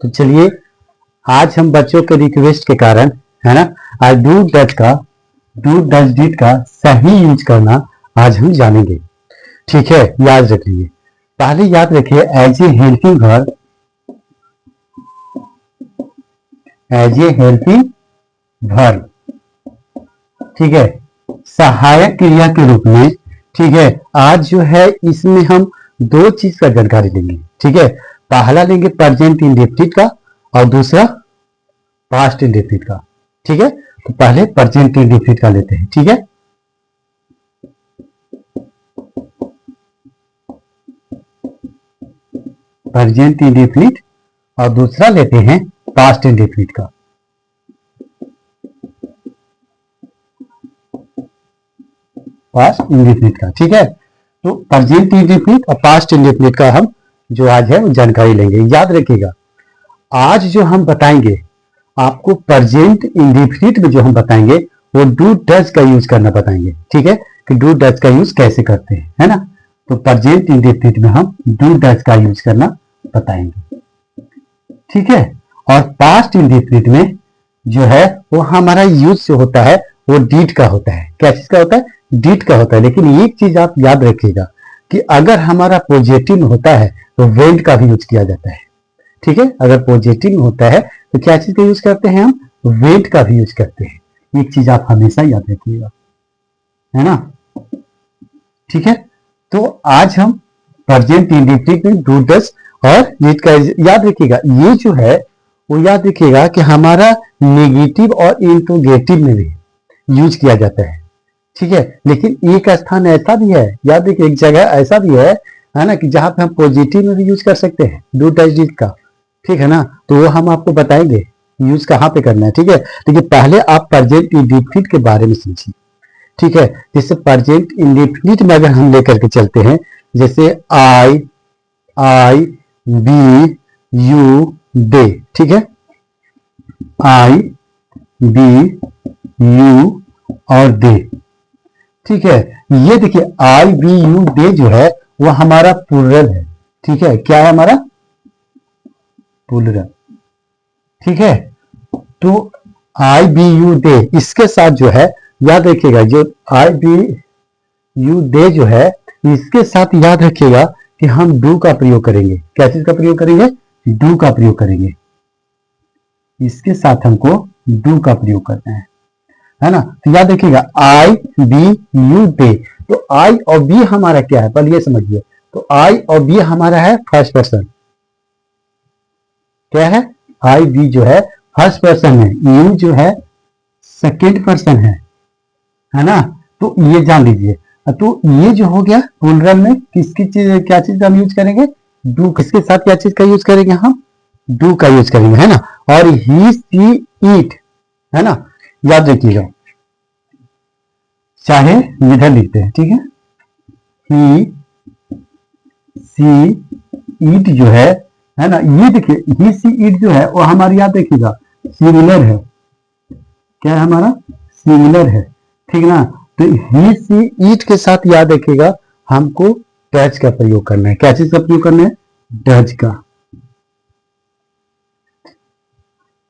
तो चलिए आज हम बच्चों के रिक्वेस्ट के कारण, है ना, आज डू डज डिड का सही यूज करना आज हम जानेंगे। ठीक है, याद रखिए। पहले याद रखिए as a helping verb, as a helping verb, ठीक है, सहायक क्रिया के रूप में। ठीक है, आज जो है इसमें हम दो चीज का जानकारी लेंगे। ठीक है, पहला लेंगे प्रेजेंट इंडेफिनिट का और दूसरा पास्ट इंडेफिनिट का। ठीक है, तो पहले प्रेजेंट इंडेफिनिट का लेते हैं। ठीक है, प्रेजेंट इंडेफिनिट और दूसरा लेते हैं पास्ट इंडेफिनिट का। पास्ट इंडेफिनिट का। ठीक है, तो प्रेजेंट इंडेफिनिट और पास्ट इंडेफिनिट का हम जो आज है वो जानकारी लेंगे। याद रखिएगा आज जो हम बताएंगे आपको प्रेजेंट इंडेफिनिट में जो हम बताएंगे वो डू डज का यूज करना बताएंगे। ठीक है, कि डू डज का यूज कैसे करते हैं, है ना। तो प्रेजेंट इंडेफिनिट में हम डू डज का यूज करना बताएंगे। ठीक है, और पास्ट इंडेफिनिट में जो है वो हमारा यूज जो होता है वो डीड का होता है। क्या चीज का होता है? डीड का होता है। लेकिन एक चीज आप याद रखिएगा कि अगर हमारा पॉजिटिव में होता है तो वेंट का भी यूज किया जाता है। ठीक है, अगर पॉजिटिव में होता है तो क्या चीज का यूज करते हैं हम? वेंट का भी यूज करते हैं। एक चीज आप हमेशा याद रखिएगा, है ना। ठीक है, तो आज हम प्रेजेंट इंडेफिनिट में डू डज और डीड का याद रखिएगा। ये जो है वो याद रखिएगा कि हमारा नेगेटिव और इंट्रोगेटिव में भी यूज किया जाता है। ठीक है, लेकिन एक स्थान ऐसा भी है, याद रखिए, एक जगह ऐसा भी है ना, कि जहां पे हम पॉजिटिव में भी यूज कर सकते हैं डू डज डिड का। ठीक है ना, तो वो हम आपको बताएंगे यूज कहाँ पे करना है। ठीक है, लेकिन पहले आप प्रेजेंट इंडेफिनिट के बारे में समझिए। ठीक है, जैसे प्रेजेंट इंडेफिनिट में अगर हम लेकर के चलते हैं, जैसे आई बी यू दे। ठीक है, आई बी यू और दे। ठीक है, ये देखिए आई बी यू दे जो है वो हमारा प्लूरल है। ठीक है, क्या है हमारा? प्लूरल। ठीक है, तो आई बी यू दे इसके साथ जो है याद रखिएगा, जो आई बी यू दे जो है इसके साथ याद रखिएगा कि हम डू का प्रयोग करेंगे। क्या चीज का प्रयोग करेंगे? डू का प्रयोग करेंगे। इसके साथ हमको डू का प्रयोग करना है ना। तो याद रखिएगा आई बी यू दे। तो आई और बी हमारा क्या है, पहले ये समझिए। तो आई और बी हमारा है फर्स्ट पर्सन। क्या है? आई बी जो है फर्स्ट पर्सन है, यू जो है सेकेंड पर्सन है ना। तो ये जान लीजिए। तो ये जो हो गया प्लूरल में किसकी चीज, क्या चीज का हम यूज करेंगे? डू। किसके साथ क्या चीज का यूज करेंगे? हम डू का यूज करेंगे, है ना। और ही सी ईट, है ना, याद रखिएगा, चाहे इधर लिखते हैं। ठीक है, ही सी ईट जो है ना, ये देखिए ही सी ईट जो है वो हमारी, याद रखिएगा, सिमिलर है। क्या है हमारा? सिमिलर है। ठीक ना, तो ही सी ईट के साथ याद रखिएगा हमको डज का प्रयोग करना है। क्या चीज का प्रयोग करना है? डज का,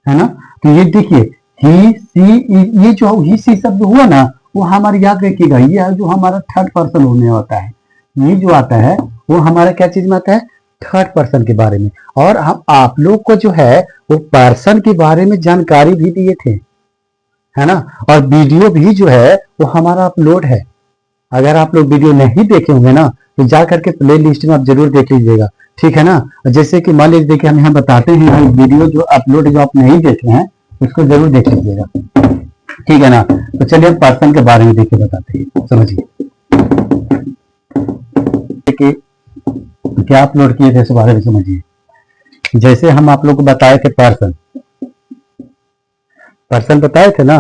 है ना। तो ये देखिए ही सी, ये जो ही सी शब्द हुआ ना वो हमारे, याद रखिएगा, ये जो हमारा थर्ड पर्सन होने होता है। ये जो आता है वो हमारा क्या चीज में आता है? थर्ड पर्सन के बारे में। और हम आप लोग को जो है वो पर्सन के बारे में जानकारी भी दिए थे, है ना। और वीडियो भी जो है वो हमारा अपलोड है। अगर आप लोग वीडियो नहीं देखे होंगे ना तो जा करके प्ले लिस्ट में आप जरूर देख लीजिएगा। ठीक है ना, जैसे कि मान लीजिए देखिए हम यहाँ बताते हैं वीडियो जो अपलोड जो आप नहीं देखे हैं उसको जरूर देख लीजिएगा। ठीक है ना, तो चलिए हम पर्सन के बारे में देखिए बताते हैं, समझिए कि क्या अपलोड किए थे इस बारे में समझिए। जैसे हम आप लोग को बताए थे पर्सन बताए थे ना,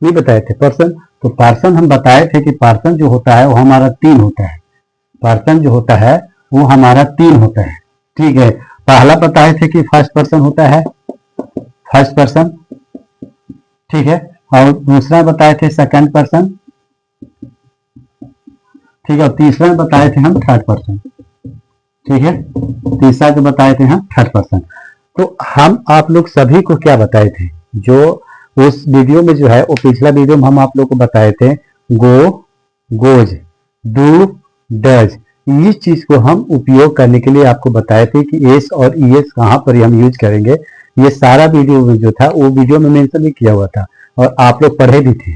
नहीं बताए थे पर्सन। तो पर्सन हम बताए थे कि पर्सन जो होता है वो हमारा 3 होता है। पर्सन जो होता है वो हमारा 3 होता है। ठीक है, पहला बताए थे कि फर्स्ट पर्सन होता है, फर्स्ट पर्सन। ठीक है, और दूसरा बताए थे सेकंड पर्सन। ठीक है, और तीसरा बताए थे हम थर्ड पर्सन। ठीक है, तीसरा जो बताए थे हम थर्ड पर्सन। तो हम आप लोग सभी को क्या बताए थे, जो उस वीडियो में जो है वो पिछला वीडियो में हम आप लोग को बताए थे गो, गोज, डू, डज, इस चीज को हम उपयोग करने के लिए आपको बताए थे कि एस और ई एस कहाँ पर हम यूज करेंगे। ये सारा वीडियो में जो था वो वीडियो में मेंशन भी किया हुआ था और आप लोग पढ़े भी थे,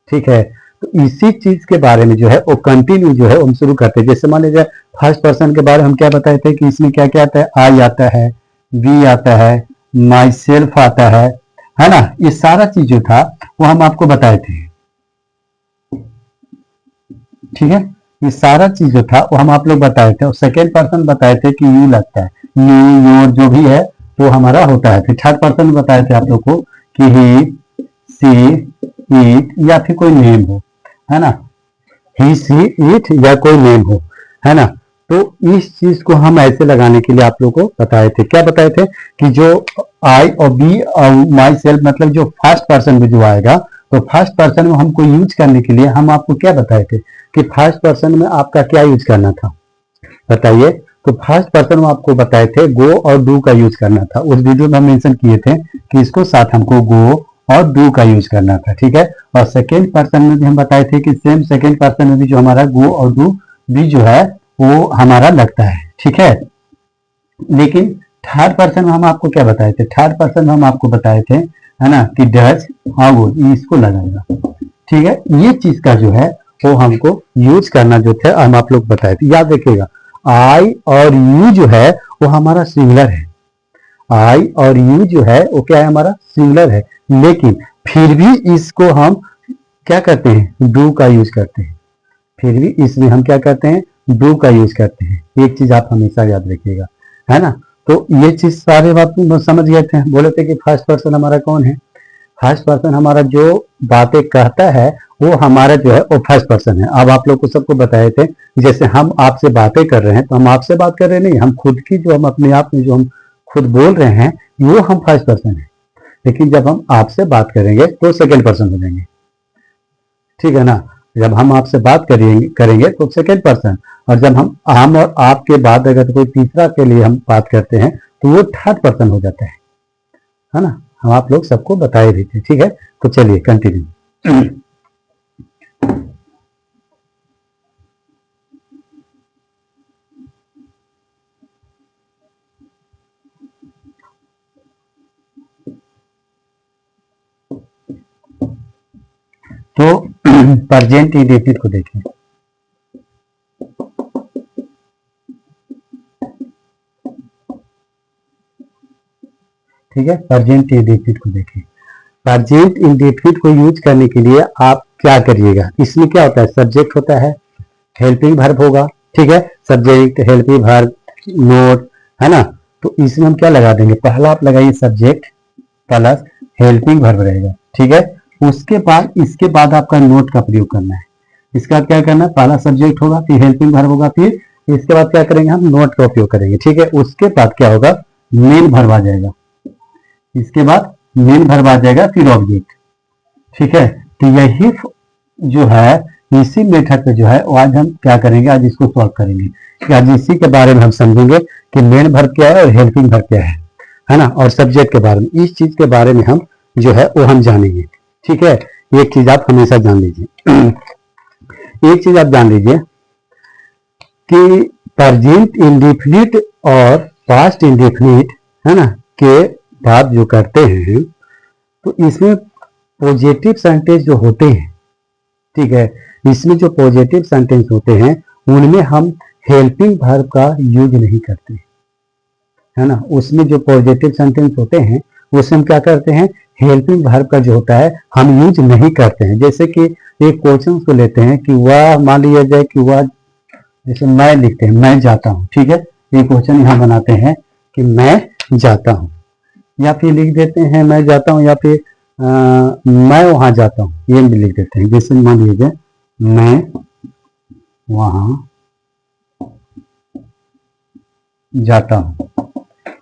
ठीक है। तो इसी चीज के बारे में जो है वो कंटिन्यू जो है हम शुरू करते हैं। जैसे मान लीजिए फर्स्ट पर्सन के बारे में हम क्या बताए थे कि इसमें क्या क्या आता है, आई आता है, वी आता है, माई सेल्फ आता है ना। ये सारा चीज जो था वो हम आपको बताए थे, ठीक है। ये सारा चीज जो था वो हम आप लोग बताए थे और सेकेंड पर्सन बताए थे कि यू लगता है, यू योर जो भी है वो हमारा होता है। फिर थर्ड पर्सन बताए थे आप लोग को कि ही, सी, इट या फिर कोई नेम हो, है ना, ही, सी, इट या कोई नेम हो, है ना। तो इस चीज को हम ऐसे लगाने के लिए आप लोग को बताए थे, क्या बताए थे कि जो आई और बी और माई सेल्फ मतलब जो फर्स्ट पर्सन में जो आएगा, तो फर्स्ट पर्सन में हमको यूज करने के लिए हम आपको क्या बताए थे कि फर्स्ट पर्सन में आपका क्या यूज करना था, बताइए। तो फर्स्ट पर्सन में आपको बताए थे गो और डू का यूज करना था। उस वीडियो में हम मेंशन किए थे कि इसको साथ हमको गो और डू का यूज करना था, ठीक है। और सेकेंड पर्सन में भी हम बताए थे कि सेम सेकेंड पर्सन में भी जो हमारा गो और डू भी जो है वो हमारा लगता है, ठीक है। लेकिन थर्ड पर्सन में हम आपको क्या बताए थे, थर्ड पर्सन में हम आपको बताए थे, है ना, कि डज हाँ वो इसको लगाएगा, ठीक है। ये चीज का जो है वो हमको यूज करना जो थे हम आप लोग बताए थे। याद रखिएगा आई और यू जो है वो हमारा सिंगुलर है, आई और यू जो है वो क्या है, हमारा सिंगुलर है। लेकिन फिर भी इसको हम क्या करते हैं, डू का यूज करते हैं। फिर भी इसमें हम क्या करते हैं, डू का यूज करते हैं। एक चीज आप हमेशा याद रखिएगा, है ना। तो ये चीज सारे बात समझ गए थे। बोले थे कि फर्स्ट पर्सन हमारा कौन है, फर्स्ट पर्सन हमारा जो बातें कहता है वो हमारा जो है वो फर्स्ट पर्सन है। अब आप लोग को सबको बताए थे, जैसे हम आपसे बातें कर रहे हैं तो हम आपसे बात कर रहे नहीं, हम खुद की जो हम अपने आप में जो हम खुद बोल रहे हैं वो हम फर्स्ट पर्सन है। लेकिन जब हम आपसे बात करेंगे तो सेकेंड पर्सन हो जाएंगे, ठीक है ना। जब हम आपसे बात करेंगे तो सेकेंड पर्सन, और जब हम और आपके बाद अगर कोई तीसरा के लिए हम बात करते हैं तो वो थर्ड पर्सन हो जाता है ना। हम आप लोग सबको बताए भी थे, ठीक है। तो चलिए कंटिन्यू। तो प्रेजेंट इंडेफिनिट को देखें, ठीक है। प्रेजेंट इंडेफिनिट को देखें, प्रेजेंट इंडेफिनिट को यूज करने के लिए आप क्या करिएगा, इसमें क्या होता है, सब्जेक्ट होता है, हेल्पिंग वर्ब होगा, ठीक है। सब्जेक्ट, हेल्पिंग वर्ब, नोट, है ना। तो इसमें हम क्या लगा देंगे, पहला आप लगाइए सब्जेक्ट प्लस हेल्पिंग वर्ब रहेगा, ठीक है। उसके बाद इसके बाद आपका नोट का प्रयोग करना है। इसका क्या करना है, पहला सब्जेक्ट होगा, फिर हेल्पिंग वर्ब होगा, फिर इसके बाद क्या करेंगे, हम नोट का उपयोग करेंगे, ठीक है। उसके बाद क्या होगा, मेन वर्ब आ जाएगा, इसके बाद मेन वर्ब आ जाएगा, फिर ऑब्जेक्ट, ठीक है। तो यही जो है इसी मेथड पे जो है आज हम क्या करेंगे, आज इसको सॉल्व करेंगे। आज इसी के बारे में हम समझेंगे कि मेन वर्ब क्या है और हेल्पिंग वर्ब क्या है ना। और सब्जेक्ट के बारे में, इस चीज के बारे में हम जो है वो हम जानेंगे, ठीक है। एक चीज आप हमेशा जान लीजिए, एक चीज आप जान लीजिए कि प्रेजेंट इंडेफिनिट और पास्ट इंडेफिनिट, है ना, के बात जो करते हैं तो इसमें पॉजिटिव सेंटेंस जो होते हैं, ठीक है, इसमें जो पॉजिटिव सेंटेंस होते हैं उनमें हम हेल्पिंग वर्ब का यूज नहीं करते, है ना। उसमें जो पॉजिटिव सेंटेंस होते हैं उसमें हम क्या करते हैं, हेल्पिंग वर्ब का जो होता है हम यूज नहीं करते हैं। जैसे कि एक क्वेश्चन को लेते हैं कि वह, मान लिया जाए कि वह, जैसे मैं लिखते हैं मैं जाता हूँ, ठीक है। ये क्वेश्चन यहाँ बनाते हैं कि मैं जाता हूँ, या फिर लिख देते हैं मैं जाता हूँ, या फिर मैं वहां जाता हूँ, ये भी लिख देते हैं। जैसे मान लीजिए मैं वहां जाता हूँ,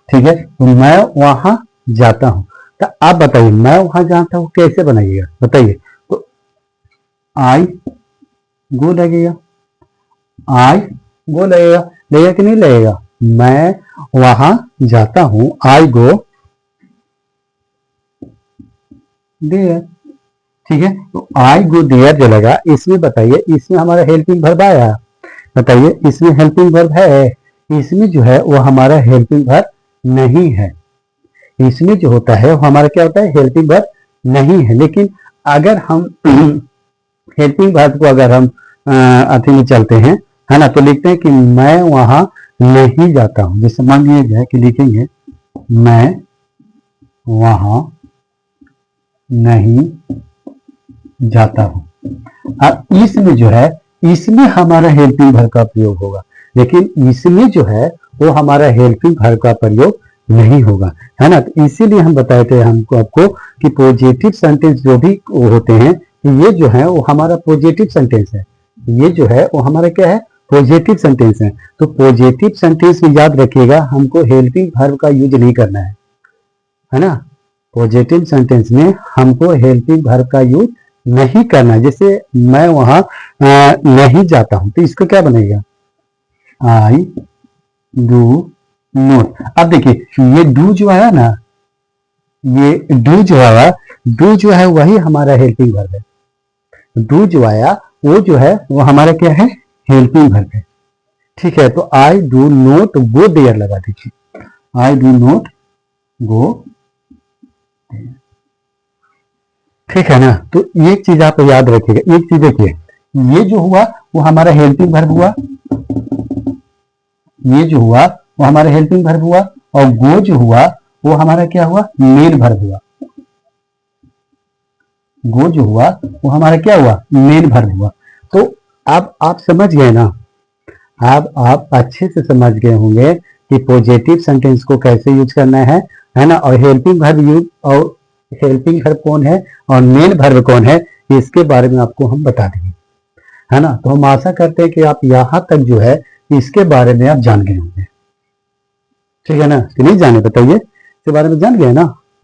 ठीक है। तो मैं वहां जाता हूँ, तो आप बताइए मैं वहां जाता हूँ कैसे बनाइएगा, बताइए। तो आई गो लगेगा, आई गो लगेगा, लगेगा कि नहीं लगेगा, मैं वहां जाता हूं, आई गो देयर। ठीक है, तो आई गो देयर जो लगा, इसमें बताइए, इसमें हमारा हेल्पिंग वर्ब आया, बताइए इसमें हेल्पिंग वर्ब है? इसमें जो है वो हमारा हेल्पिंग वर्ब नहीं है। इसमें जो होता है वो हमारा क्या होता है, हेल्पिंग वर्ब नहीं है। लेकिन अगर हम हेल्पिंग वर्ब को अगर हम अथी में चलते हैं, है ना, तो लिखते हैं कि मैं वहां नहीं जाता हूं। जैसे मान लिया जाए कि लिखेंगे मैं वहां नहीं जाता हूं। अब इसमें जो है, इसमें हमारा हेल्पिंग वर्ब का प्रयोग होगा, लेकिन इसमें जो है वो हमारा हेल्पिंग वर्ब का प्रयोग नहीं होगा, है ना। तो इसीलिए हम बताए थे हमको आपको कि पॉजिटिव सेंटेंस जो भी होते हैं, ये जो है वो हमारा पॉजिटिव सेंटेंस है। ये जो है वो हमारा क्या है, पॉजिटिव सेंटेंस है। तो पॉजिटिव सेंटेंस में याद रखिएगा, हमको हेल्पिंग वर्ब का यूज नहीं करना है ना। पॉजिटिव सेंटेंस में हमको हेल्पिंग वर्ब का यूज नहीं करना है। जैसे मैं वहां नहीं जाता हूं, तो इसको क्या बनेगा, आई डू नॉट। अब देखिए ये डू जो है ना, ये डू जो है, डू जो है वही हमारा हेल्पिंग वर्ब है। डू जो आया वो जो है वो हमारा क्या है, हेल्पिंग वर्ब है। ठीक है, तो I do not go there लगा दीजिए, आई डू नॉट गो। ठीक है ना। तो एक चीज आप याद रखिएगा, एक चीज देखिए, ये जो हुआ वो हमारा हेल्पिंग वर्ब हुआ, ये जो हुआ वो हमारा हेल्पिंग वर्ब हुआ, और गो जो हुआ वो हमारा क्या हुआ, मेन वर्ब हुआ। गो जो हुआ वो हमारा क्या हुआ, मेन वर्ब हुआ। तो अब आप समझ गए ना, अब आप अच्छे से समझ गए होंगे कि पॉजिटिव सेंटेंस को कैसे यूज करना है ना। और हेल्पिंग वर्ब यूज, और हेल्पिंग वर्ब कौन है और मेन वर्ब कौन है, इसके बारे में आपको हम बता देंगे, है ना। तो हम आशा करते हैं कि आप यहाँ तक जो है इसके बारे में आप जान गए होंगे। ठीक है ना, कि नहीं जाने, बताइए इसके बारे में जान गए ना।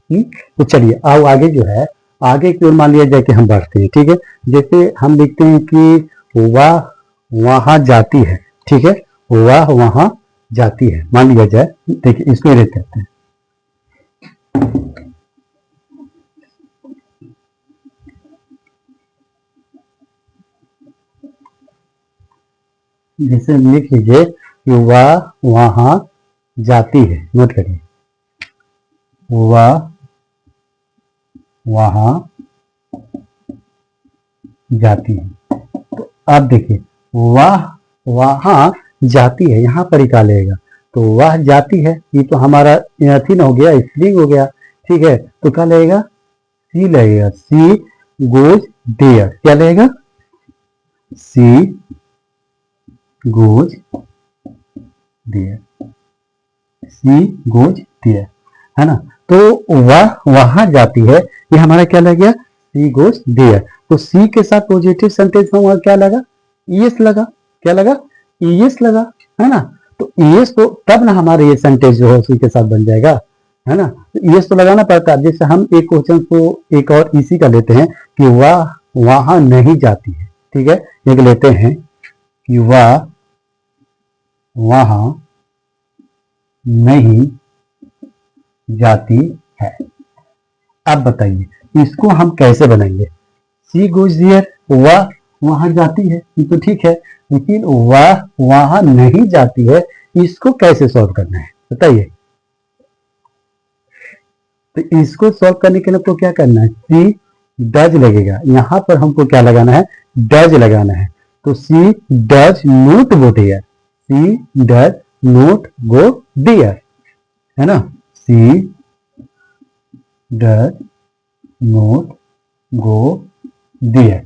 तो चलिए आओ आगे जो है, आगे की ओर मान लिया जाए कि हम बढ़ते हैं। ठीक है, जैसे हम लिखते हैं कि वह वहां जाती है। ठीक है, वह वहां जाती है, मान लिया जाए। देखिए इसको रेट करते हैं, जैसे लिख लीजिए कि वह वहां जाती है, नोट करिए, वह वहां जाती है। तो अब देखिए वह वहां जाती है, यहाँ पर ही क्या लगेगा, तो वह जाती है, ये तो हमारा अथी हो गया, स्प्रिंग हो गया। ठीक है, तो क्या लगेगा, सी लगेगा, सी गोज देयर। क्या लगेगा, she goes there, she goes there, है ना। तो वह वहां जाती है, ये हमारा क्या लग गया, सी गोज देयर। तो सी के साथ पॉजिटिव सेंटेंस में वहां क्या लगा, ईएस लगा। क्या लगा, ईएस लगा, है ना। तो ईएस तो तब ना हमारे ये सेंटेंस जो है उसी के साथ बन जाएगा, है ना। तो ईएस तो लगाना पड़ता है। जैसे हम एक क्वेश्चन को एक और इसी का लेते हैं कि वह वहां नहीं जाती है। ठीक है, एक लेते हैं कि वह वहां नहीं जाती है। अब बताइए इसको हम कैसे बनाएंगे, सी गोज देयर, वह वहां जाती है, ये तो ठीक है, लेकिन वह वहां नहीं जाती है, इसको कैसे सॉल्व करना है बताइए। तो इसको सॉल्व करने के लिए आपको क्या करना है, सी डज लगेगा, यहां पर हमको क्या लगाना है, डज लगाना है। तो she does not go there, she does not go there, है ना। She does not go there,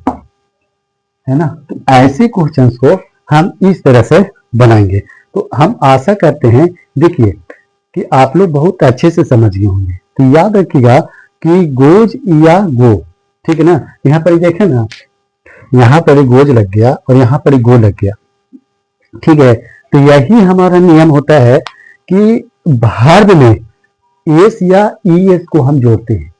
है ना। तो ऐसे क्वेश्चंस को हम इस तरह से बनाएंगे। तो हम आशा करते हैं, देखिए कि आप लोग बहुत अच्छे से समझ गए होंगे। तो याद रखिएगा कि गोज या गो, ठीक है ना। यहाँ पर देखें ना, यहाँ पर गोज लग गया और यहाँ पर गो लग गया। ठीक है, तो यही हमारा नियम होता है कि वर्ब में एस या ई एस को हम जोड़ते हैं।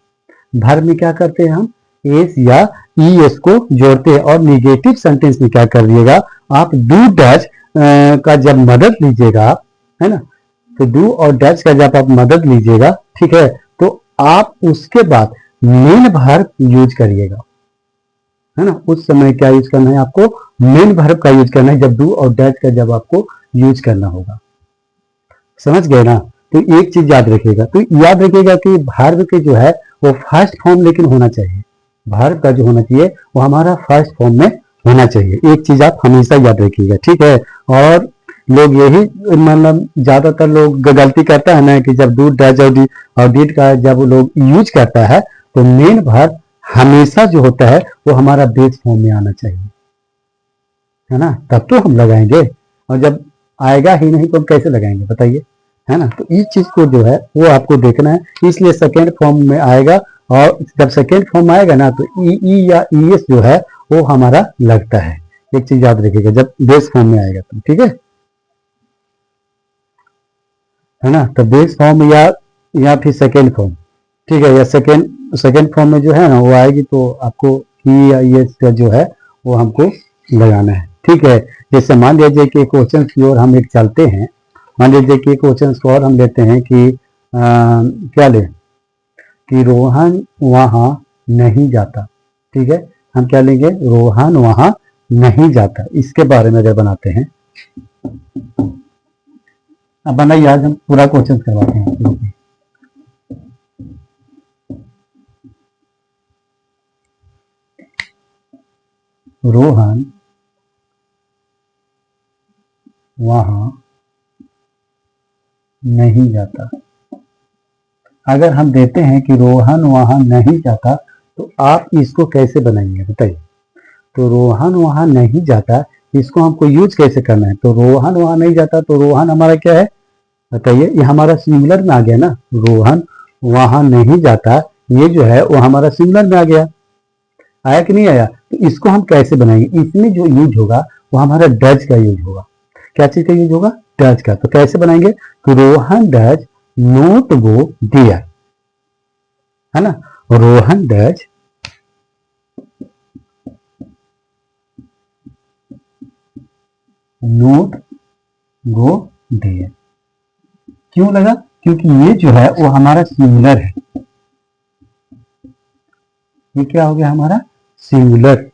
वर्ब में क्या करते हैं, हम एस या ई एस को जोड़ते हैं। और निगेटिव सेंटेंस में क्या कर दिएगा आप, डू डज का जब मदद लीजिएगा, है ना। तो डू और डज का जब आप मदद लीजिएगा, ठीक है, तो आप उसके बाद मेन वर्ब यूज करिएगा, है ना। उस समय क्या यूज करना है आपको, मेन वर्ब का यूज करना है जब डू और डज का जब आपको यूज करना होगा। समझ गए ना। तो एक चीज याद रखिएगा, तो याद रखिएगा कि वर्ब के जो है वो फर्स्ट फॉर्म लेकिन होना चाहिए, वर्ब का जो होना चाहिए वो हमारा फर्स्ट फॉर्म में होना चाहिए। एक चीज आप हमेशा याद रखिएगा, ठीक है। और लोग यही मतलब ज्यादातर लोग गलती करता है ना कि जब डू डज और डिड का जब वो लोग यूज करता है तो मेन वर्ब हमेशा जो होता है वो हमारा बेस फॉर्म में आना चाहिए, है ना, तब तो हम लगाएंगे। और जब आएगा ही नहीं तो हम कैसे लगाएंगे बताइए, है ना। तो इस चीज को जो है वो आपको देखना है, इसलिए सेकेंड फॉर्म में आएगा। और जब सेकेंड फॉर्म आएगा ना तो ई या ई एस जो है वो हमारा लगता है। एक चीज याद रखिएगा जब बेस फॉर्म में आएगा तो, ठीक है ना। तो बेस फॉर्म या फिर सेकेंड फॉर्म, ठीक है, या सेकेंड फॉर्म में जो है ना वो आएगी तो आपको ई या ई एस का जो है वो हमको लगाना है, ठीक है। जैसे मान लीजिए कि क्वेश्चन की ओर हम एक चलते हैं, मान लीजिए कि क्वेश्चन को और हम लेते हैं कि क्या ले कि रोहन वहां नहीं जाता, ठीक है। हम क्या लेंगे, रोहन वहां नहीं जाता, इसके बारे में अगर बनाते हैं। अब बनाइए, आज हम पूरा क्वेश्चन करवाते हैं आप लोगों को। रोहन वहां नहीं जाता। अगर हम देते हैं कि रोहन वहां नहीं जाता तो आप इसको कैसे बनाएंगे बताइए। तो रोहन वहां नहीं जाता, इसको हमको यूज कैसे करना है। तो रोहन वहां नहीं जाता तो रोहन हमारा क्या है बताइए, ये हमारा सिंगुलर में आ गया ना। रोहन वहां नहीं जाता, ये जो है वो हमारा सिंगुलर में आ गया, आया कि नहीं आया। तो इसको हम कैसे बनाएंगे, इसमें जो यूज होगा वो हमारा डज का यूज होगा। क्या चीज का यूज होगा, डज का। तो कैसे बनाएंगे, तो Rohan does not go there, है ना। Rohan does not go there, क्यों लगा, क्योंकि ये जो है वो हमारा सिंगुलर है। ये क्या हो गया हमारा सिंगुलर,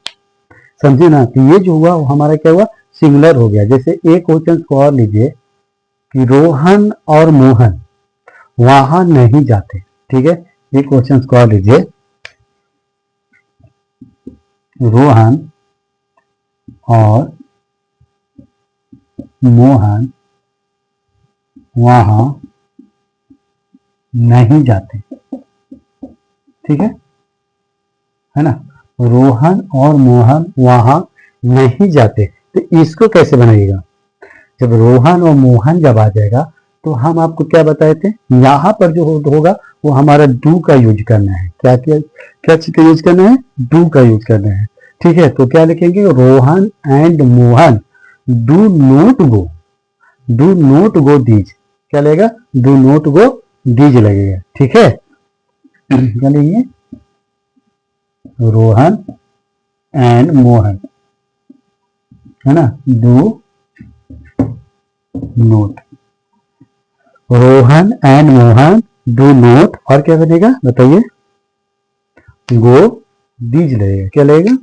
समझे ना। तो ये जो हुआ वो हमारा क्या हुआ, सिंगुलर हो गया। जैसे एक क्वेश्चन को और लीजिए कि रोहन और मोहन वहां नहीं जाते, ठीक है। एक क्वेश्चन को और लीजिए, रोहन और मोहन वहां नहीं जाते, ठीक है ना। रोहन और मोहन वहां नहीं जाते, तो इसको कैसे बनाइएगा। जब रोहन और मोहन जब आ जाएगा तो हम आपको क्या बताए थे, यहां पर जो होगा वो हमारा डू का यूज करना है। क्या चीज का यूज करना है, डू का यूज करना है, ठीक है। तो क्या लिखेंगे, Rohan and Mohan do not go, do not go these, क्या लगेगा, डू नोट गो दीज लगेगा, ठीक है। क्या लिखेंगे, रोहन एंड मोहन, है ना, do not, Rohan and Mohan do not, और क्या बनेगा बताइए, गो दीज लगेगा, क्या लगेगा,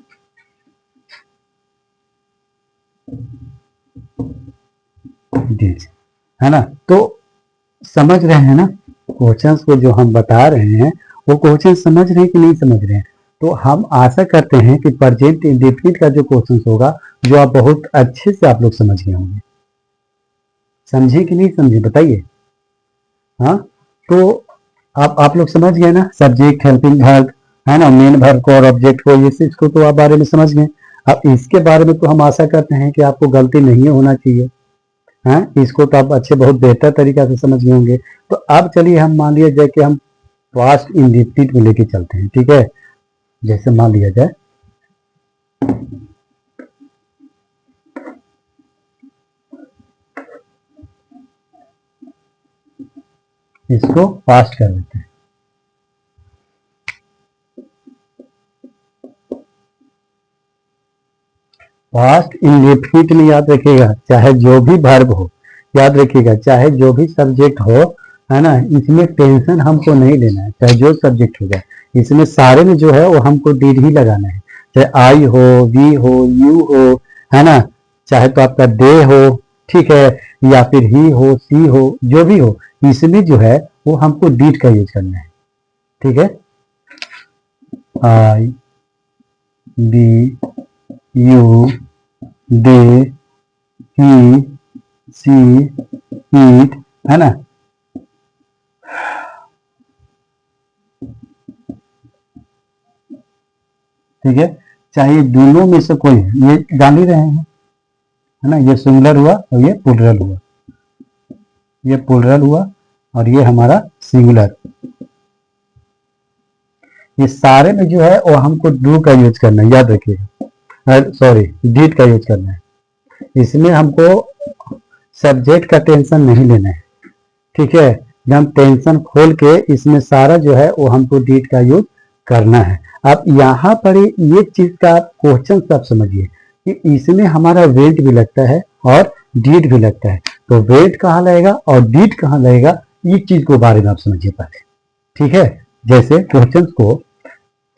दीज, है ना। तो समझ रहे हैं ना, क्वेश्चंस को जो हम बता रहे हैं वो क्वेश्चन समझ रहे हैं कि नहीं समझ रहे हैं। तो हम आशा करते हैं कि प्रेजेंट इंडेफिनिट का जो क्वेश्चन होगा जो आप बहुत अच्छे से आप लोग समझ गए होंगे। समझे कि नहीं समझे बताइए। हाँ, तो आप लोग समझ गए ना, सब्जेक्ट हेल्पिंग वर्ब, है ना, मेन वर्ब को और ऑब्जेक्ट को, ये चीज को तो आप बारे में समझ गए। अब इसके बारे में तो हम आशा करते हैं कि आपको गलती नहीं होना चाहिए, है, इसको तो आप अच्छे बहुत बेहतर तरीका से समझ गए होंगे। तो अब चलिए हम मान लिया जाए कि हम पास्ट इंडेफिनिट में लेके चलते हैं, ठीक है। जैसे मान लिया जाए इसको पास्ट कर देते हैं। पास्ट इंडेफिनिट में याद रखिएगा चाहे जो भी वर्ब हो, याद रखिएगा, चाहे जो भी सब्जेक्ट हो, है ना, इसमें टेंशन हमको नहीं लेना है, चाहे जो सब्जेक्ट हो जाए, इसमें सारे में जो है वो हमको डीड ही लगाना है, चाहे आई हो, वी हो, यू हो, है ना, चाहे तो आपका दे हो, ठीक है, या फिर ही हो, सी हो, जो भी हो, इसमें जो है वो हमको डीड का यूज करना है, ठीक है। आई, बी, यू, दे, ही, सी, ईट, है ना, ठीक है, चाहे दोनों में से कोई है, ये जान ही रहे हैं, है ना, ये सिंगुलर हुआ और ये प्लूरल हुआ, ये प्लूरल हुआ और ये हमारा सिंगुलर, ये सारे में जो है वो हमको डू का यूज करना है, याद रखिएगा, सॉरी डिड का यूज करना है, इसमें हमको सब्जेक्ट का टेंशन नहीं लेना है, ठीक है, जब हम टेंशन खोल के इसमें सारा जो है वो हमको डिड का यूज करना है। अब यहाँ पर ये चीज का क्वेश्चन सब समझिए कि इसमें हमारा वेट भी लगता है और डीड भी लगता है, तो वेट कहाँ लगेगा और डीड कहाँ लगेगा, इस चीज को बारे में आप समझिए पहले, ठीक है। जैसे क्वेश्चन को,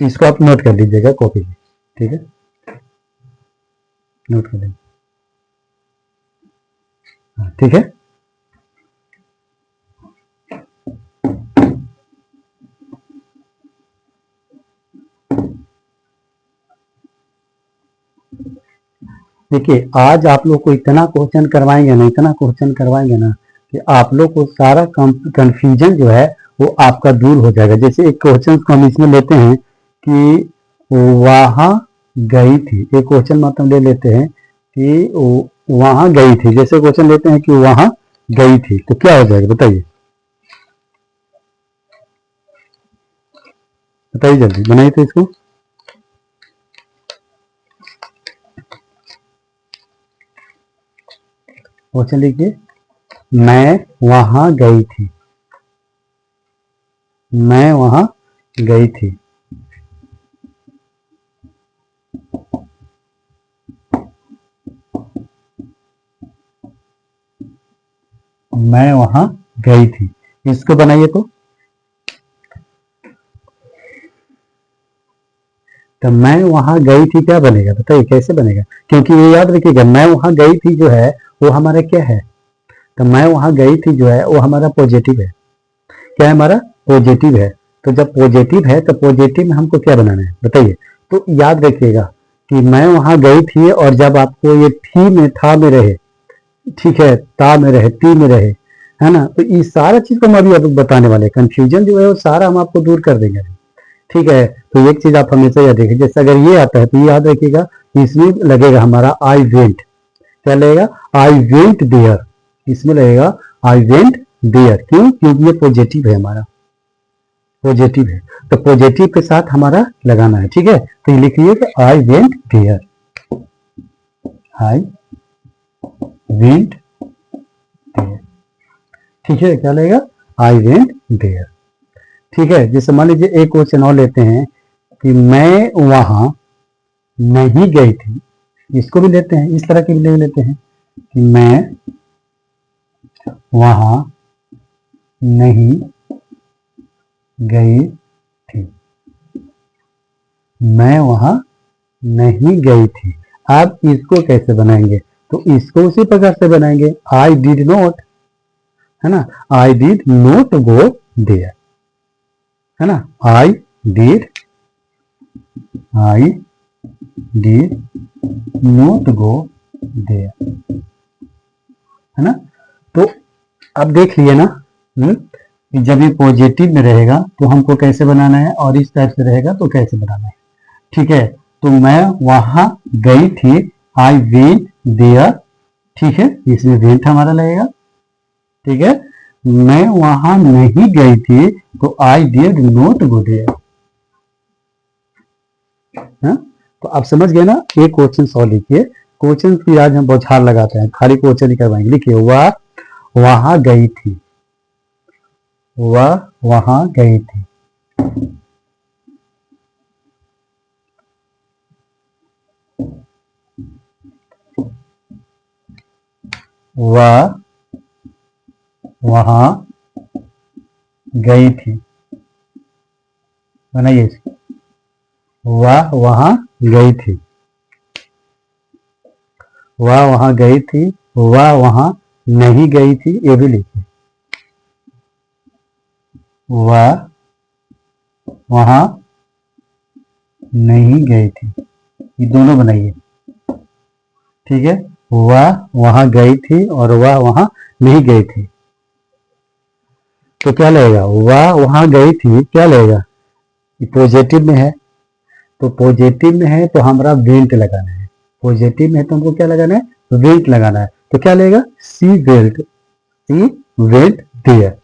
इसको आप नोट कर लीजिएगा कॉपी में, ठीक है, नोट कर लीजिए, ठीक है। देखिए आज आप लोग को इतना क्वेश्चन करवाएंगे ना, इतना क्वेश्चन करवाएंगे ना कि आप लोग को सारा कंफ्यूजन जो है वो आपका दूर हो जाएगा। जैसे एक क्वेश्चन को हम इसमें लेते हैं कि वहां गई थी, एक क्वेश्चन मतलब ले लेते हैं कि वहां गई थी, जैसे क्वेश्चन लेते हैं कि वहां गई थी, तो क्या हो जाएगा बताइए, बताइए जल्दी बनाइए तो इसको। क्वेश्चन लिखिए, मैं वहां गई थी, मैं वहां गई थी, मैं वहां गई थी, इसको बनाइए तो मैं वहां गई थी क्या बनेगा बताइए, कैसे बनेगा, क्योंकि ये याद रखिएगा मैं वहां गई थी जो है वो हमारा क्या है, तो मैं वहां गई थी जो है वो हमारा पॉजिटिव है, क्या है हमारा पॉजिटिव है, तो जब पॉजिटिव है तो पॉजिटिव में हमको क्या बनाना है बताइए। तो याद रखिएगा कि मैं वहां गई थी और जब आपको ये थी में था में रहे, ठीक है, ता में रहे, ती में रहे, है ना, तो ये सारा चीज को हम अभी अब बताने वाले, कंफ्यूजन जो है वो सारा हम आपको दूर कर देंगे, ठीक है। तो एक चीज आप हमेशा याद रखिए, जैसे अगर ये आता है तो ये याद रखिएगा, इसमें लगेगा हमारा आई वेंट, क्या लगेगा, आई वेंट देयर, इसमें लगेगा आई वेंट देयर, क्यों, क्योंकि ये पॉजिटिव है हमारा, पॉजिटिव है, तो पॉजिटिव के साथ हमारा लगाना है, ठीक है। तो ये लिखिए कि I went there, I went there, ठीक है, क्या लगेगा, आई वेंट देयर, ठीक है। जैसे मान लीजिए एक क्वेश्चन और लेते हैं कि मैं वहां नहीं गई थी, इसको भी लेते हैं, इस तरह की भी ले लेते हैं कि मैं वहां नहीं गई थी, मैं वहां नहीं गई थी। अब इसको कैसे बनाएंगे, तो इसको उसी प्रकार से बनाएंगे, आई डिड नॉट, है ना, I did not go there, है ना, I did not go there, है ना। तो अब देख लिए ना, कि जब ये पॉजिटिव में रहेगा तो हमको कैसे बनाना है और इस टाइप से रहेगा तो कैसे बनाना है, ठीक है। तो मैं वहां गई थी, आई वेंट देयर, ठीक है, इसमें वेंट हमारा लगेगा, ठीक है। मैं वहां नहीं गई थी तो I did not go there, तो आप समझ गए ना। एक क्वेश्चन सॉल्व लिखिए, क्वेश्चन की आज हम बौछार लगाते हैं, खाली क्वेश्चन ही करवाएंगे, लिखिए वह वहां गई थी, वह वहां गई थी, वह वहां गई थी। बनाइए इसको। वह वहां गई थी। वह वहां गई थी। वह वहां नहीं गई थी, ये भी लिखिए। वह वहां नहीं गई थी, ये दोनों बनाइए। ठीक है, वह वहां गई थी और वह वहां नहीं गई थी। तो क्या लगेगा? वह वहां गई थी, क्या लगेगा? पॉजिटिव में है, तो पॉजिटिव में है तो हमारा वेंट लगाना है। पॉजिटिव में है तो हमको क्या लगाना है? वेंट लगाना है। तो क्या लगेगा? She went, she went there,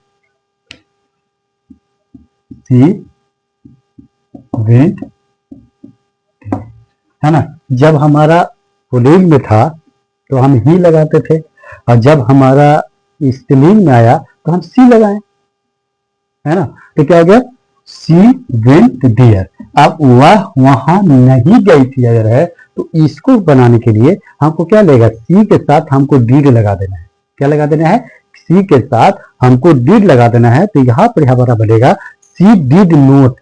she went, है ना। जब हमारा पुलिंग में था तो हम ही लगाते थे, और जब हमारा स्त्रीलिंग में आया तो हम सी लगाए, है ना। तो क्या हो गया? सी वेंट देयर। अब वह वहां नहीं गई थी अगर है तो इसको बनाने के लिए हमको क्या लेगा? सी के साथ हमको डीड लगा देना है। क्या लगा देना है? सी के साथ हमको डीड लगा देना है। तो यहां पर हमारा बनेगा she did not,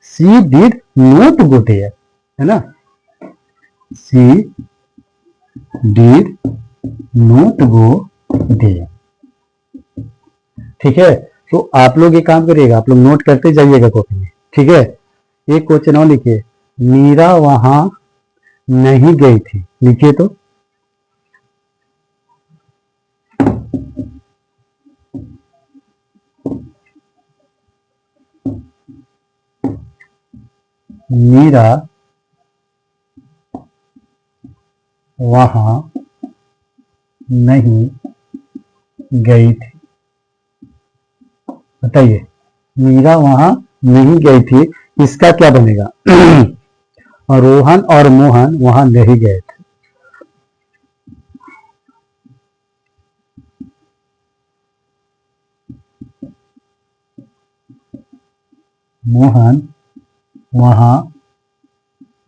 she did not go there, है ना। She did not go there. ठीक है, तो आप लोग ये काम करिएगा, आप लोग नोट करते जाइएगा कॉपी में। ठीक है, एक क्वेश्चन और लिखिए, मीरा वहां नहीं गई थी। लिखिए तो, मीरा वहां नहीं गई थी। बताइए, मीरा वहां नहीं गई थी, इसका क्या बनेगा? और रोहन और मोहन वहां नहीं गए थे। मोहन वहां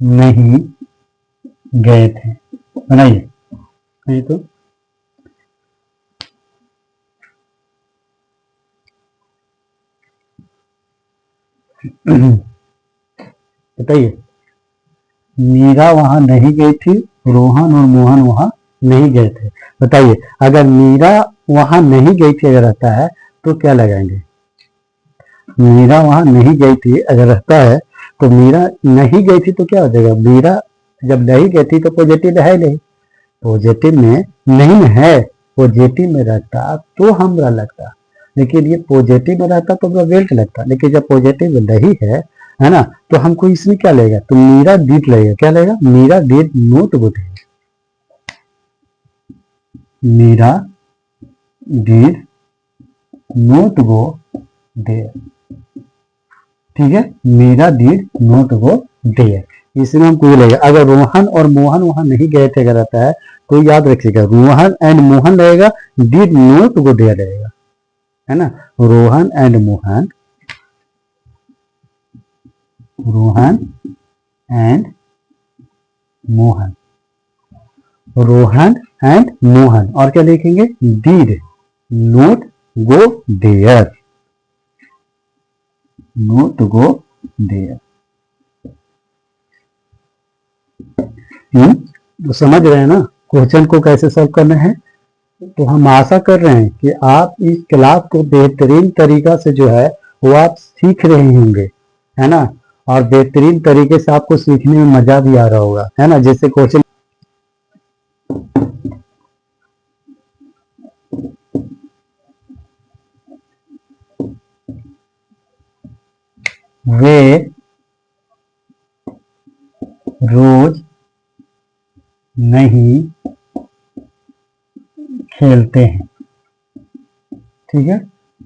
नहीं गए थे। बनाइए। नहीं तो बताइए, मीरा वहां नहीं गई थी, रोहन और मोहन वहां नहीं गए थे। बताइए, अगर मीरा वहां नहीं गई थी अगर रहता है तो क्या लगाएंगे? मीरा वहां नहीं गई थी अगर रहता है तो मीरा नहीं गई थी तो क्या हो जाएगा? मीरा जब नहीं गई थी तो पॉजिटिव है नहीं, पॉजिटिव में नहीं है, पॉजिटिव में रहता तो हमरा लगता, लेकिन ये पॉजिटिव में रहता तो हमरा वेल्ट लगता, लेकिन जब पॉजिटिव नहीं है ना, तो हमको इसमें क्या लगेगा? तो मीरा डिड लगेगा। क्या लगेगा? Meera did not go there, Meera did not go there. ठीक है, Meera did not go there, इसमें हमको ये लगेगा। अगर रोहन और मोहन वहां नहीं गए थे अगर रहता है तो याद रखिएगा, रोहन एंड मोहन रहेगा, डिड नोट गो देयर रहेगा, है ना। Rohan and Mohan, Rohan and Mohan, Rohan and Mohan, और क्या लिखेंगे? Did not go there, not go there. तो समझ रहे हैं ना क्वेश्चन को कैसे सॉल्व करना है। तो हम आशा कर रहे हैं कि आप इस क्लास को बेहतरीन तरीका से जो है वो आप सीख रहे होंगे, है ना। और बेहतरीन तरीके से आपको सीखने में मजा भी आ रहा होगा, है ना। जैसे क्वेश्चन, वे रोज नहीं खेलते हैं। ठीक है,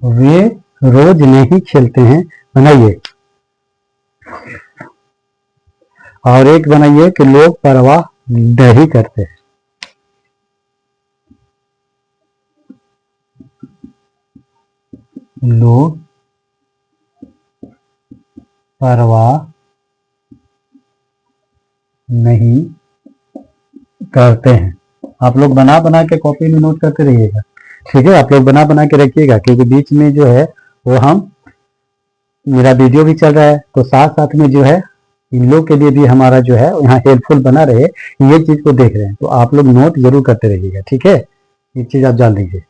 वे रोज नहीं खेलते हैं। बनाइए। और एक बनाइए कि लोग परवाह नहीं करते हैं। लोग परवाह नहीं करते हैं। आप लोग बना बना के कॉपी में नोट करते रहिएगा। ठीक है, आप लोग बना बना के रखिएगा, क्योंकि बीच में जो है वो हम मेरा वीडियो भी चल रहा है, तो साथ साथ में जो है इन लोग के लिए भी हमारा जो है यहाँ हेल्पफुल बना रहे, ये चीज को देख रहे हैं, तो आप लोग नोट जरूर करते रहिएगा। ठीक है, ये चीज आप जान लीजिए।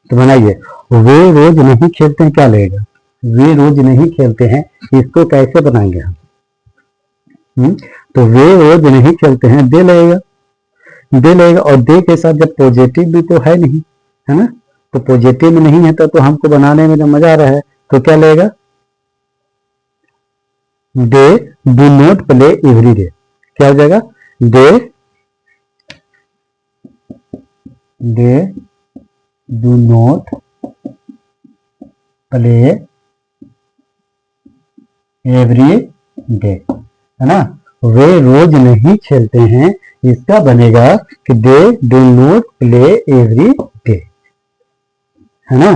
तो बनाइए, वे रोज नहीं खेलते हैं, क्या लगेगा? वे रोज नहीं खेलते हैं, इसको कैसे बनाएंगे हम? तो वे रोज नहीं खेलते हैं, दे लगेगा, दे लगेगा, और दे के साथ जब पॉजिटिव भी तो है नहीं, है ना, तो पॉजिटिव में नहीं है तो हमको बनाने में जब मजा आ रहा है, तो क्या लगेगा? They do not play every day, क्या हो जाएगा? They do not play every day, है ना। वे रोज नहीं खेलते हैं, इसका बनेगा कि they do not play every day, है ना।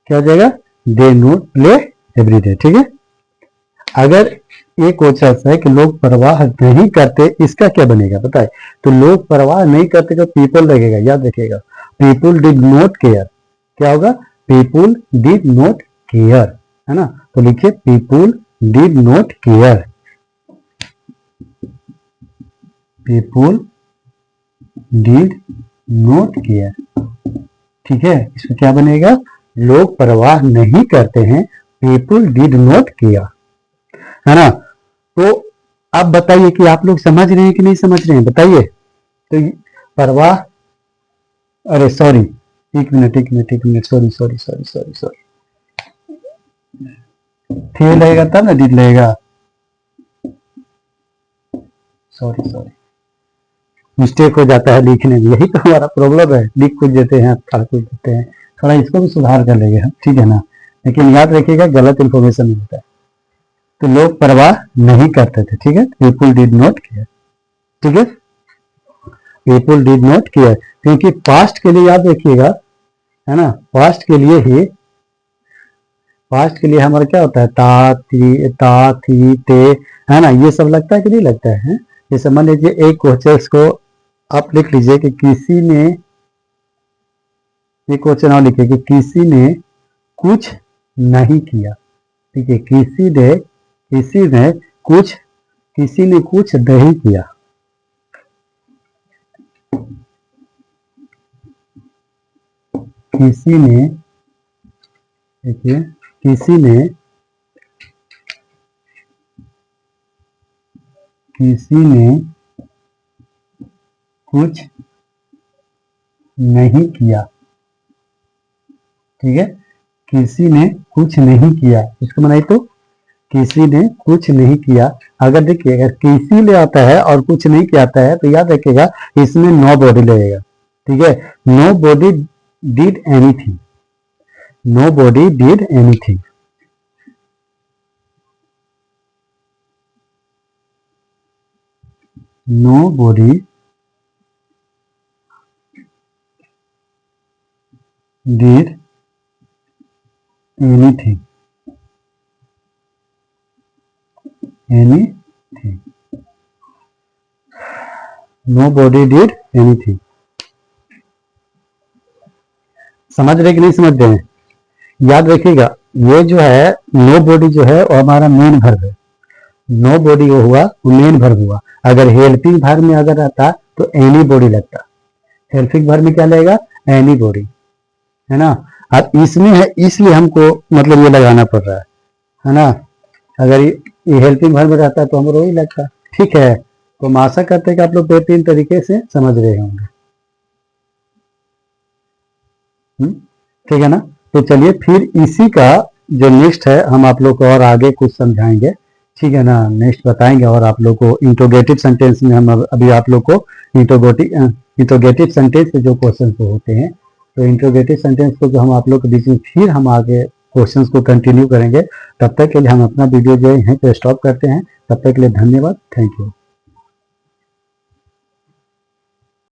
क्या हो जाएगा? They not play every day. ठीक है, अगर ये क्वेश्चन है कि लोग परवाह नहीं करते, इसका क्या बनेगा बताए? तो लोग परवाह नहीं करते तो पीपल लगेगा, याद रखिएगा। पीपुल डिड नॉट केयर, क्या होगा? पीपुल डिड नॉट केयर, है ना। तो लिखिए people did not care, people did not care. ठीक है, इसमें क्या बनेगा? लोग परवाह नहीं करते हैं, पीपुल डिड नॉट केयर, है ना। तो अब बताइए कि आप लोग समझ रहे हैं कि नहीं समझ रहे हैं, बताइए। तो परवाह, अरे सॉरी, एक मिनट, सॉरी, थे लगेगा तब ना डिड लगेगा, सॉरी, मिस्टेक हो जाता है लिखने में, यही तो हमारा प्रॉब्लम है, लिख कुछ देते हैं, कुछ देते हैं, थोड़ा इसको भी सुधार कर लेंगे हम, ठीक है ना। लेकिन याद रखिएगा गलत इंफॉर्मेशन मिलता है। तो लोग परवाह नहीं करते थे, ठीक है, पीपुल डिड नॉट केयर, ठीक है, पीपुल डिड नॉट केयर। क्योंकि पास्ट के लिए याद रखिएगा, है ना, पास्ट के लिए हमारा क्या होता है? ता थी ते, है ना, ये सब लगता है कि नहीं लगता है? जैसे मान लीजिए एक क्वेश्चन को आप लिख लीजिए कि किसी ने, एक क्वेश्चन और लिखिए कि किसी ने कुछ नहीं किया, ठीक है, किसी ने कुछ नहीं किया, किसी ने, देखिए, किसी ने कुछ नहीं किया, ठीक है, किसी ने कुछ नहीं किया, इसको बनाई तो किसी ने कुछ नहीं किया। अगर देखिए अगर किसी ले आता है और कुछ नहीं किया आता है तो याद रखिएगा इसमें नो बॉडी लगेगा, ठीक है। Nobody did anything, nobody did anything, nobody did anything, nobody did anything. समझ रहे कि नहीं समझ रहे हैं? याद रखिएगा ये जो है नो बॉडी जो है वो हमारा मेन वर्ब है, नो बॉडी वो हुआ वो मेन वर्ब हुआ। अगर हेल्पिंग वर्ब में अगर रहता तो एनी बॉडी लगता, हेल्पिंग वर्ब में क्या लगेगा? एनी बॉडी, है ना। अब इसमें है इसलिए हमको मतलब ये लगाना पड़ रहा है ना। अगर ये हेल्पिंग वर्ब में रहता तो हमको वही लगता, ठीक है। तो हम आशा करते हैं कि आप लोग 2-3 तरीके से समझ रहे होंगे, ठीक है ना। तो चलिए फिर इसी का जो नेक्स्ट है हम आप लोग को और आगे कुछ समझाएंगे, ठीक है ना, नेक्स्ट बताएंगे। और आप लोग को इंट्रोगेटिव सेंटेंस में हम अभी आप लोग को इंट्रोगेटिव सेंटेंस के जो क्वेश्चन होते हैं, तो इंट्रोगेटिव सेंटेंस को जो हम आप लोग के बीच में फिर हम आगे क्वेश्चंस को कंटिन्यू करेंगे। तब तक के लिए हम अपना वीडियो जो है यहीं पे स्टॉप करते हैं। तब तक के लिए धन्यवाद, थैंक यू।